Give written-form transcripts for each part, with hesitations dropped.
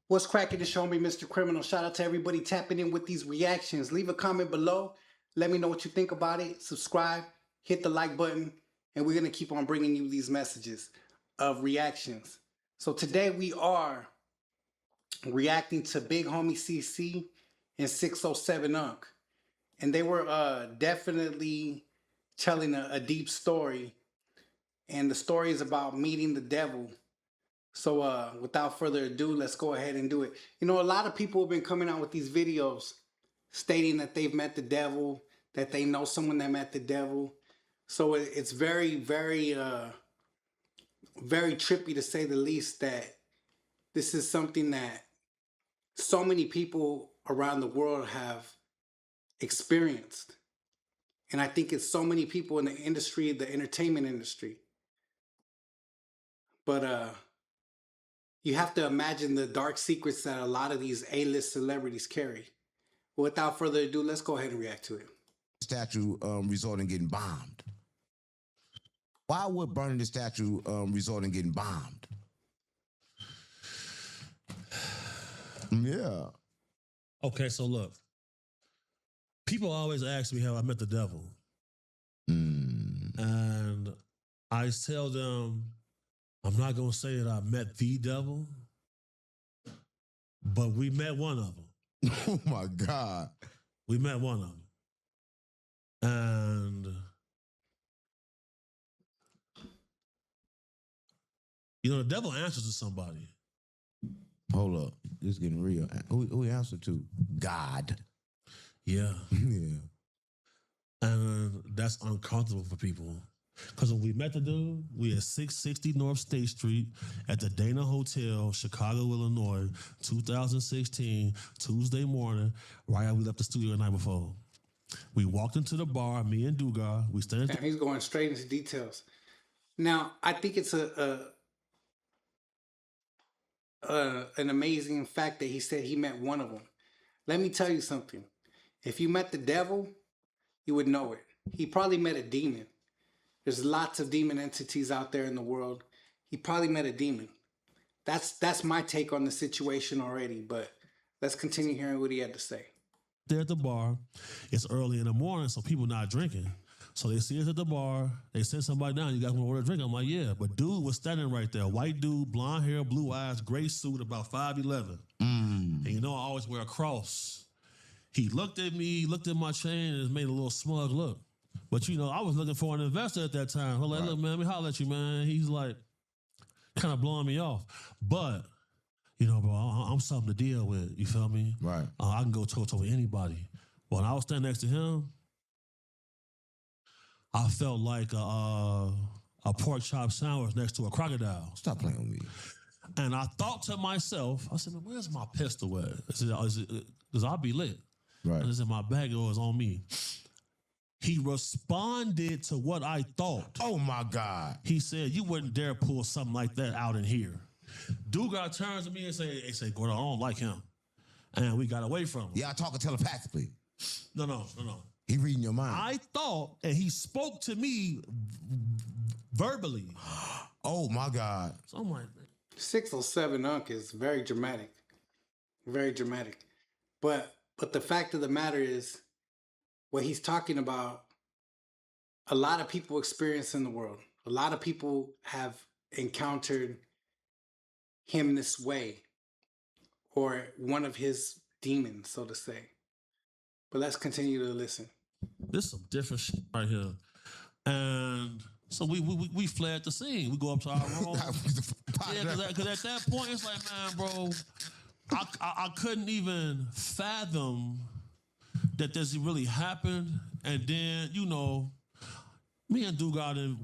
What's cracking to show me, Mr. Criminal? Shout out to everybody tapping in with these reactions. Leave a comment below. Let me know what you think about it. Subscribe, hit the like button, and we're going to keep on bringing you these messages of reactions. So today we are reacting to Big Homie CC and 607 Unk. And they were definitely telling a deep story. And the story is about meeting the devil. So without further ado, let's go ahead and do it. You know, a lot of people have been coming out with these videos stating that they've met the devil, that they know someone that met the devil. So it's very, very, very trippy to say the least that this is something that so many people around the world have experienced. And I think it's so many people in the industry, the entertainment industry. But you have to imagine the dark secrets that a lot of these A-list celebrities carry. Without further ado, let's go ahead and react to it. Statue resort in getting bombed. Why would burning the statue resort in getting bombed? Yeah. Okay, so look. People always ask me how I met the devil. And I tell them, I'm not going to say that I met the devil, but we met one of them. Oh, my God. We met one of them. And, you know, the devil answers to somebody. Hold up. It's getting real. Who he answered to? God. Yeah. Yeah. And that's uncomfortable for people. Because when we met the dude, we at 660 North State Street at the Dana Hotel, Chicago, Illinois, 2016, Tuesday morning, right after we left the studio the night before. We walked into the bar, me and Dugar. We stand. And he's going straight into details. Now, I think it's an amazing fact that he said he met one of them. Let me tell you something. If you met the devil, you would know it. He probably met a demon. There's lots of demon entities out there in the world. He probably met a demon. That's my take on the situation already, but let's continue hearing what he had to say. There at the bar, it's early in the morning, so people not drinking. So they see us at the bar, they send somebody down, you guys want to order a drink? I'm like, yeah. But dude was standing right there, white dude, blonde hair, blue eyes, gray suit, about 5'11". And you know I always wear a cross. He looked at me, looked at my chain, and made a little smug look. But, you know, I was looking for an investor at that time. I'm like, look, man, let me holler at you, man. He's like, kind of blowing me off. But, you know, bro, I'm something to deal with. You feel me? Right. I can go toe-to-toe with anybody. But when I was standing next to him, I felt like a pork chop sandwich next to a crocodile. Stop playing with me. And I thought to myself, I said, man, where's my pistol at? I said, because I'll be lit. Right. And it's in my bag, it was on me. He responded to what I thought. Oh, my God. He said, you wouldn't dare pull something like that out in here. Dugar turns to me and say, Gordo, I don't like him. And we got away from him. Y'all talking telepathically. No. He reading your mind. I thought, and he spoke to me verbally. Oh, my God. So I'm like, 607 Unk is very dramatic. Very dramatic. But the fact of the matter is, what he's talking about, a lot of people experience in the world. A lot of people have encountered him this way, or one of his demons, so to say. But let's continue to listen. this is some different shit right here. And so we fled the scene. We go up to our room. Yeah, because at that point, it's like, man, bro, I couldn't even fathom that this really happened. And then, you know, me and Dugar had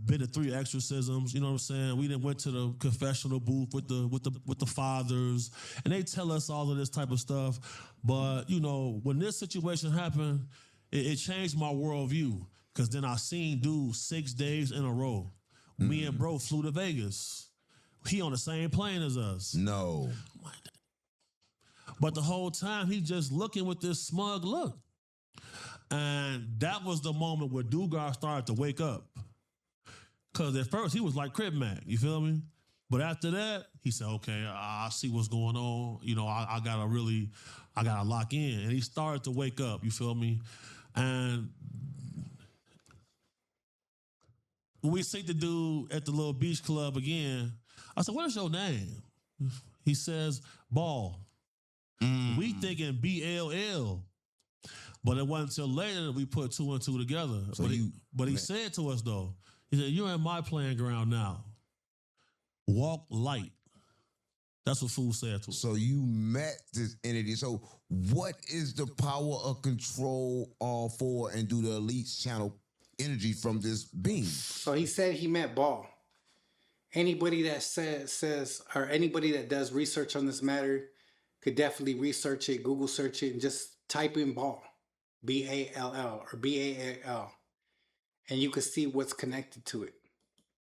been to 3 exorcisms, you know what I'm saying? We then went to the confessional booth with the fathers, and they tell us all of this type of stuff. But, you know, when this situation happened, it changed my worldview. Because then I seen dude 6 days in a row. Me and bro flew to Vegas. He on the same plane as us. No. But the whole time, he just looking with this smug look. And that was the moment where Dugar started to wake up. Because at first, he was like Crib Mac, you feel me? But after that, he said, okay, I see what's going on. You know, I gotta lock in. And he started to wake up, you feel me? And when we see the dude at the little beach club again, I said, what is your name? He says, Ball. We thinking BLL. But it wasn't until later that we put 2 and 2 together. So but he said to us, though, he said, you're in my playing ground now. Walk light. That's what Fool said to us. So you met this entity. So what is the power of control for, and do the elites channel energy from this being? So he said he met Ball. Anybody that says, or anybody that does research on this matter could definitely research it, Google search it, and just type in Ball, B-A-L-L or B-A-L, and you can see what's connected to it.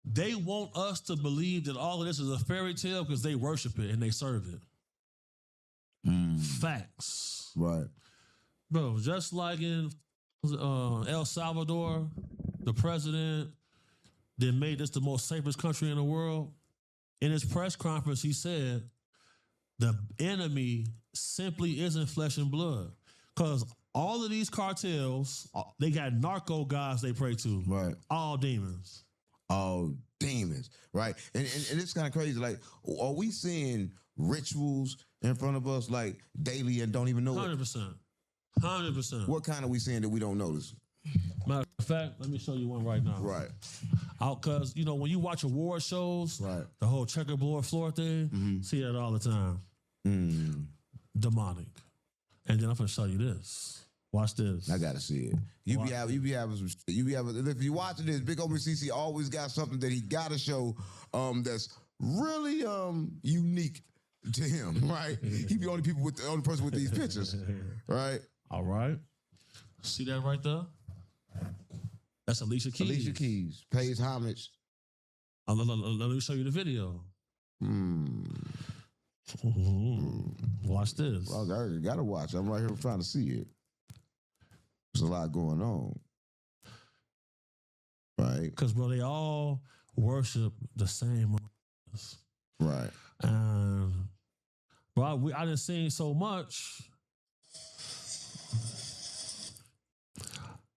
They want us to believe that all of this is a fairy tale because they worship it and they serve it. Facts. Right. Bro, just like in El Salvador, the president that made this the most safest country in the world, in his press conference, he said, the enemy simply isn't flesh and blood. Because all of these cartels, they got narco guys they pray to. Right. All demons. Oh, demons, right? And it's kind of crazy. Like, are we seeing rituals in front of us like daily and don't even know 100%. 100%. What kind are we seeing that we don't notice? Matter of fact, let me show you one right now. Right. Because, you know, when you watch award shows, Right. the whole checkerboard floor thing, see that all the time. Demonic. And then I'm going to show you this. Watch this. I gotta see it. You be having. If you watching this, Big Homie CC always got something that he gotta show. That's really unique to him, right? He be the only person with these pictures, right? All right. See that right there? That's Alicia Keys. Alicia Keys pays homage. Let me show you the video. Watch this. Well, I gotta watch. I'm right here trying to see it. There's a lot going on. Right? Because, bro, they all worship the same. Right. And, bro, I done seen so much.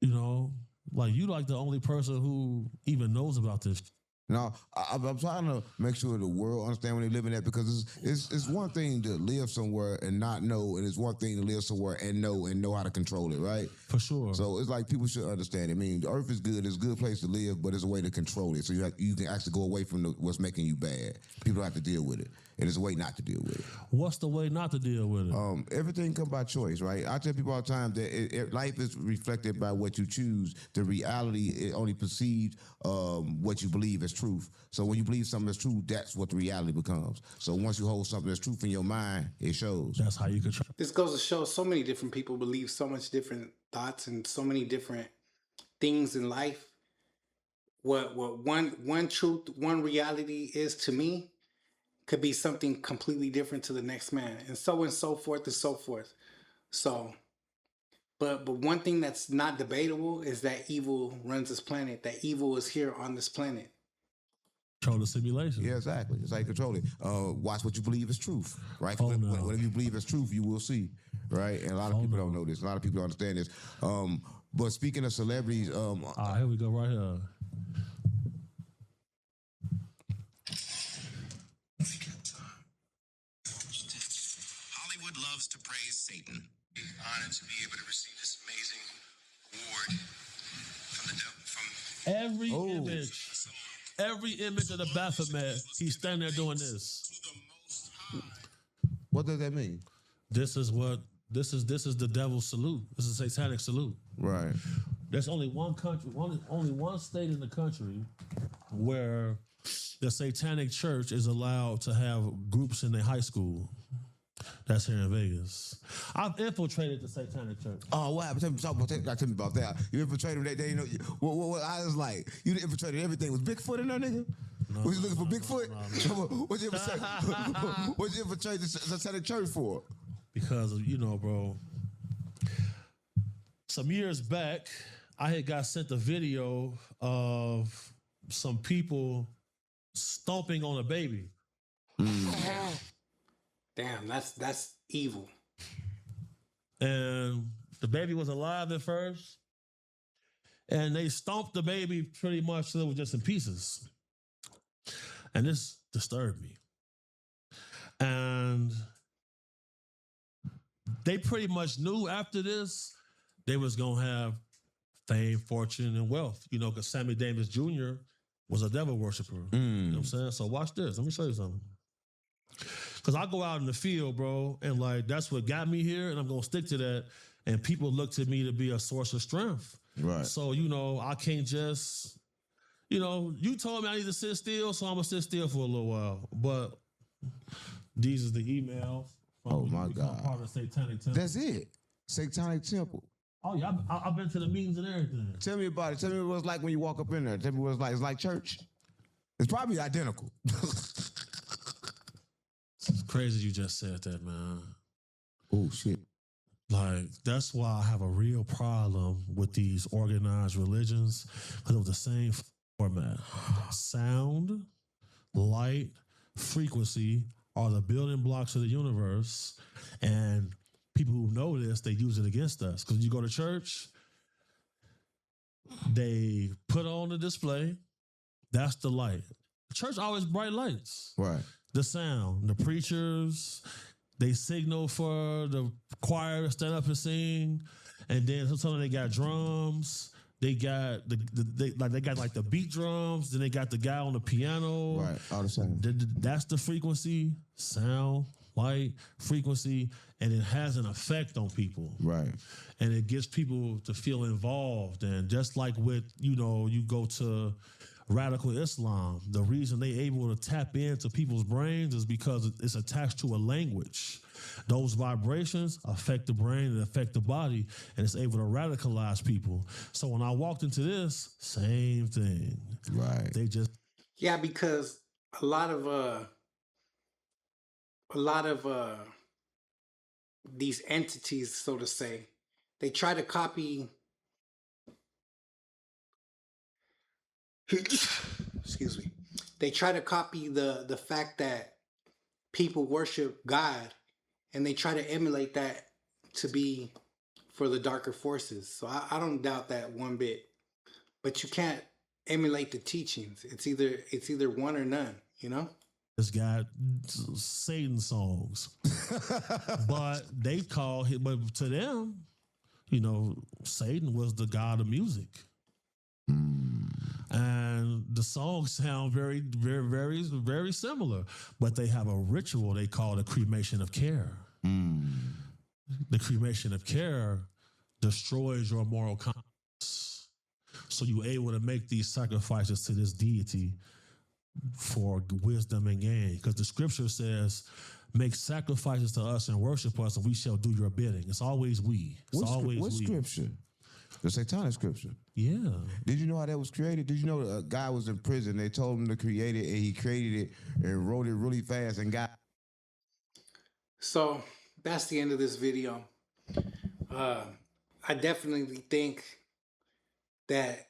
You know, like you like the only person who even knows about this. Now, I'm trying to make sure the world understand when they live in that, because it's one thing to live somewhere and not know, and it's one thing to live somewhere and know how to control it, right? For sure. So it's like people should understand it. I mean, the earth is good. It's a good place to live, but it's a way to control it. So you can actually go away from what's making you bad. People have to deal with it. And it's a way not to deal with it. What's the way not to deal with it? Everything comes by choice, right? I tell people all the time that life is reflected by what you choose. The reality, it only perceives what you believe as truth. So when you believe something is true, that's what the reality becomes. So once you hold something as truth in your mind, it shows. That's how you control. This goes to show so many different people believe so much different thoughts and so many different things in life. What one truth, one reality is to me could be something completely different to the next man, and so forth and so forth. So, but one thing that's not debatable is that evil runs this planet. That evil is here on this planet. Control the simulation. Yeah, exactly. It's how you control it. Watch what you believe is truth, right? Oh, no. Whatever you believe is truth, you will see, right? And a lot of people don't know this. A lot of people don't understand this. But speaking of celebrities, here we go right here. Hollywood loves to praise Satan. Honored to be able to receive this amazing award from Every image of the Baphomet, he's standing there doing this. what does that mean? This is the devil's salute. This is a satanic salute. Right. There's only one country, only one state in the country where the satanic church is allowed to have groups in their high school. That's here in Vegas. I've infiltrated the satanic church. Oh, what happened? Tell me about that. You infiltrated them. They know. What I was like, you infiltrated everything. Was Bigfoot in there, nigga? No, was you looking for Bigfoot? No. What'd you infiltrate the satanic church for? Because, bro, some years back, I had got sent a video of some people stomping on a baby. Damn, that's evil. And the baby was alive at first. And they stomped the baby pretty much till it was just in pieces. And this disturbed me. And they pretty much knew after this they was going to have fame, fortune, and wealth. You know, because Sammy Davis Jr. was a devil worshiper. You know what I'm saying? So watch this. Let me show you something. Because I go out in the field, bro, and like that's what got me here, and I'm going to stick to that. And people look to me to be a source of strength. Right. So, you know, I can't just, you know, you told me I need to sit still, so I'm going to sit still for a little while. But these are the emails. Oh, my God. Part of Satanic Temple. That's it. Satanic Temple. Oh, yeah. I've been to the meetings and everything. Tell me about it. Tell me what it's like when you walk up in there. Tell me what it's like. It's like church. It's probably identical. It's crazy you just said that, man. Oh, shit. Like, that's why I have a real problem with these organized religions, because it was the same format. Sound, light, frequency are the building blocks of the universe. And people who know this, they use it against us. Because you go to church, they put on the display. That's the light. Church always bright lights. Right. The sound, the preachers, they signal for the choir to stand up and sing, and then sometimes they got drums. They got they got like the beat drums. Then they got the guy on the piano. Right, all the same. That's the frequency, sound, light, frequency, and it has an effect on people. Right. And it gets people to feel involved. And just like with, you know, you go to radical Islam, the reason they able to tap into people's brains is because it's attached to a language. Those vibrations affect the brain and affect the body, and it's able to radicalize people. So when I walked into this, same thing. Right. They just Yeah, because a lot of these entities, so to say, they try to copy excuse me. They try to copy the fact that people worship God, and they try to emulate that to be for the darker forces. So I don't doubt that one bit. But you can't emulate the teachings. It's either one or none, you know? It's got Satan songs. But they call him, but to them, you know, Satan was the god of music. And the songs sound very, very, very, very similar, but they have a ritual they call the cremation of care. The cremation of care destroys your moral compass. So you're able to make these sacrifices to this deity for wisdom and gain. Because the scripture says, make sacrifices to us and worship us, and we shall do your bidding. It's always we. It's always what we. scripture? The Satanic scripture. Yeah. Did you know how that was created? Did you know a guy was in prison? They told him to create it, and he created it and wrote it really fast and got. So that's the end of this video. I definitely think that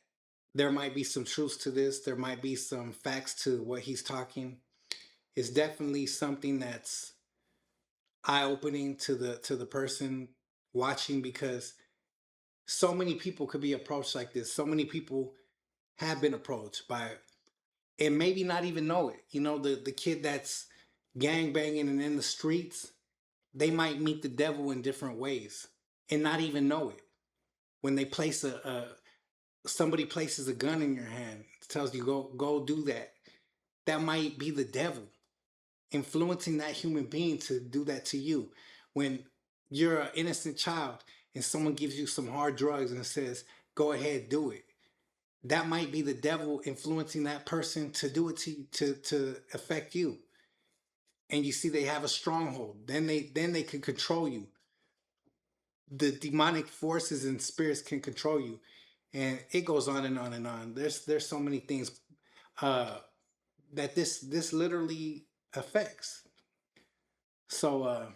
there might be some truth to this. There might be some facts to what he's talking. It's definitely something that's eye-opening to the person watching, because so many people could be approached like this. So many people have been approached by it and maybe not even know it. You know, the kid that's gangbanging and in the streets, they might meet the devil in different ways and not even know it. When they place somebody places a gun in your hand, tells you go do that, that might be the devil influencing that human being to do that to you. When you're an innocent child and someone gives you some hard drugs and says, go ahead, do it, that might be the devil influencing that person to do it to affect you. And you see they have a stronghold. Then they can control you. The demonic forces and spirits can control you. And it goes on and on and on. There's so many things that this literally affects. So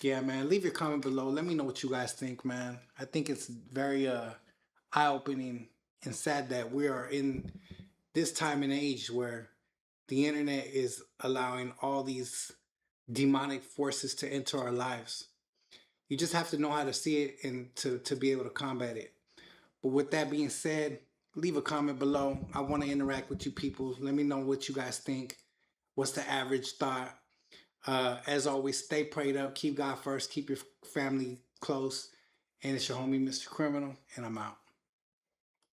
yeah, man, leave your comment below. Let me know what you guys think, man. I think it's very eye-opening and sad that we are in this time and age where the internet is allowing all these demonic forces to enter our lives. You just have to know how to see it and to be able to combat it. But with that being said, leave a comment below. I want to interact with you people. Let me know what you guys think. What's the average thought? As always, stay prayed up. Keep God first. Keep your family close. And it's your homie, Mr. Criminal, and I'm out.